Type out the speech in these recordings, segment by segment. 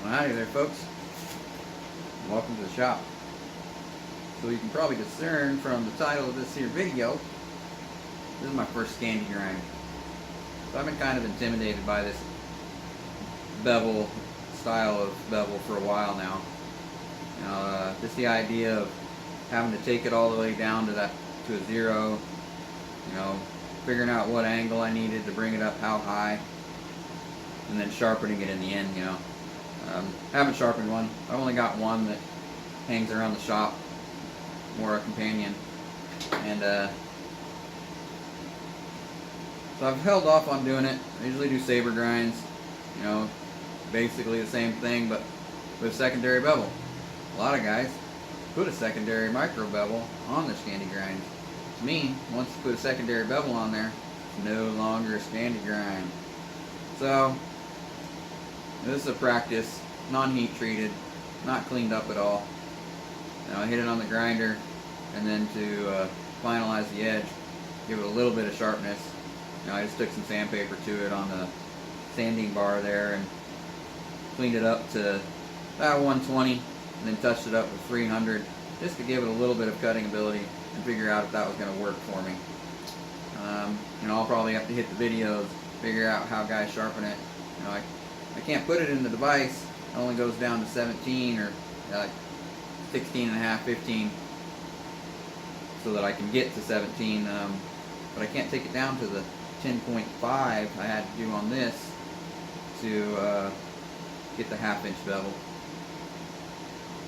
Well, howdy there, folks. Welcome to the shop. So you can probably discern from the title of this here video, this is my first scandi grind. So I've been kind of intimidated by this bevel style of bevel for a while now. Just the idea of having to take it all the way down to a zero. Figuring out what angle I needed to bring it up, how high, and then sharpening it in the end. Haven't sharpened one. I've only got one that hangs around the shop, more a companion, and so I've held off on doing it. I usually do saber grinds, basically the same thing but with secondary bevel. A lot of guys put a secondary micro bevel on their scandi grinds. To me, once you put a secondary bevel on there, it's no longer a scandi grind. So this is a practice, non-heat treated, not cleaned up at all. I hit it on the grinder, and then to finalize the edge, give it a little bit of sharpness. I just took some sandpaper to it on the sanding bar there and cleaned it up to about 120, and then touched it up with 300 just to give it a little bit of cutting ability and figure out if that was going to work for me. I'll probably have to hit the videos, figure out how guys sharpen it. I can't put it in the device. It only goes down to 17 or like 16 and a half, 15, so that I can get to 17. But I can't take it down to the 10.5 I had to do on this to get the half-inch bevel.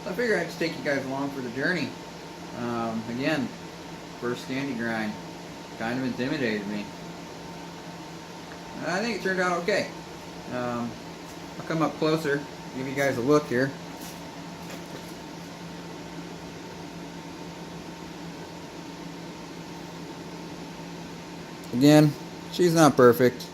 So I figured I'd just take you guys along for the journey. Again, first scandi grind kind of intimidated me. I think it turned out okay. I'll come up closer, give you guys a look here. Again, she's not perfect.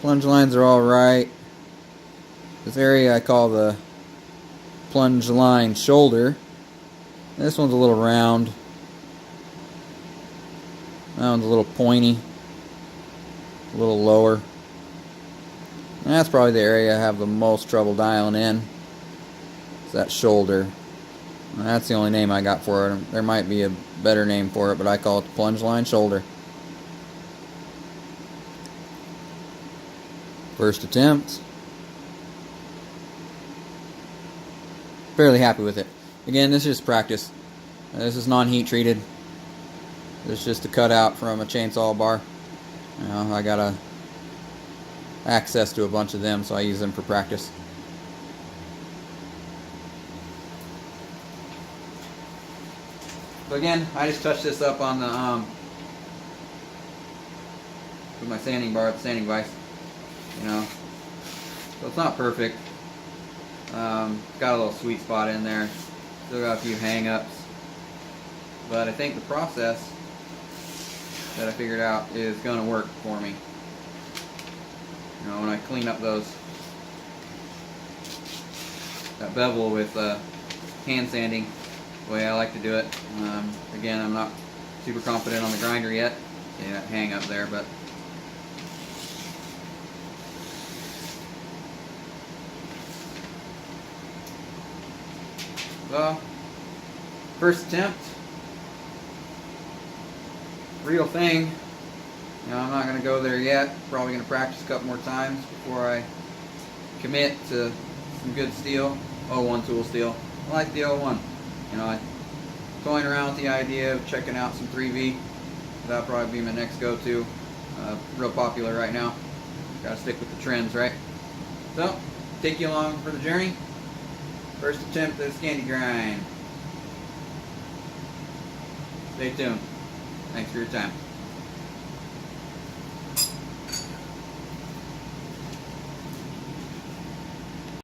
Plunge lines are all right. This area I call the plunge line shoulder. This one's a little round. That one's a little pointy. A little lower. And that's probably the area I have the most trouble dialing in. It's that shoulder. And that's the only name I got for it. There might be a better name for it, but I call it the plunge line shoulder. First attempt. Fairly happy with it. Again, this is just practice. This is non-heat treated. This is just a cutout from a chainsaw bar. I got access to a bunch of them, so I use them for practice. So again, I just touched this up on the with my sanding bar, the sanding vise. So it's not perfect. Got a little sweet spot in there. Still got a few hang-ups. But I think the process that I figured out is going to work for me. When I clean up that bevel with hand sanding, the way I like to do it. Again, I'm not super confident on the grinder yet. See that hang up there, but well, first attempt, real thing. I'm not going to go there yet. Probably going to practice a couple more times before I commit to some good steel. 01 tool steel. I like the 01. I'm toying around with the idea of checking out some 3V. That'll probably be my next go-to. Real popular right now. Got to stick with the trends, right? So, take you along for the journey. First attempt at a scandi grind. Stay tuned. Thanks for your time.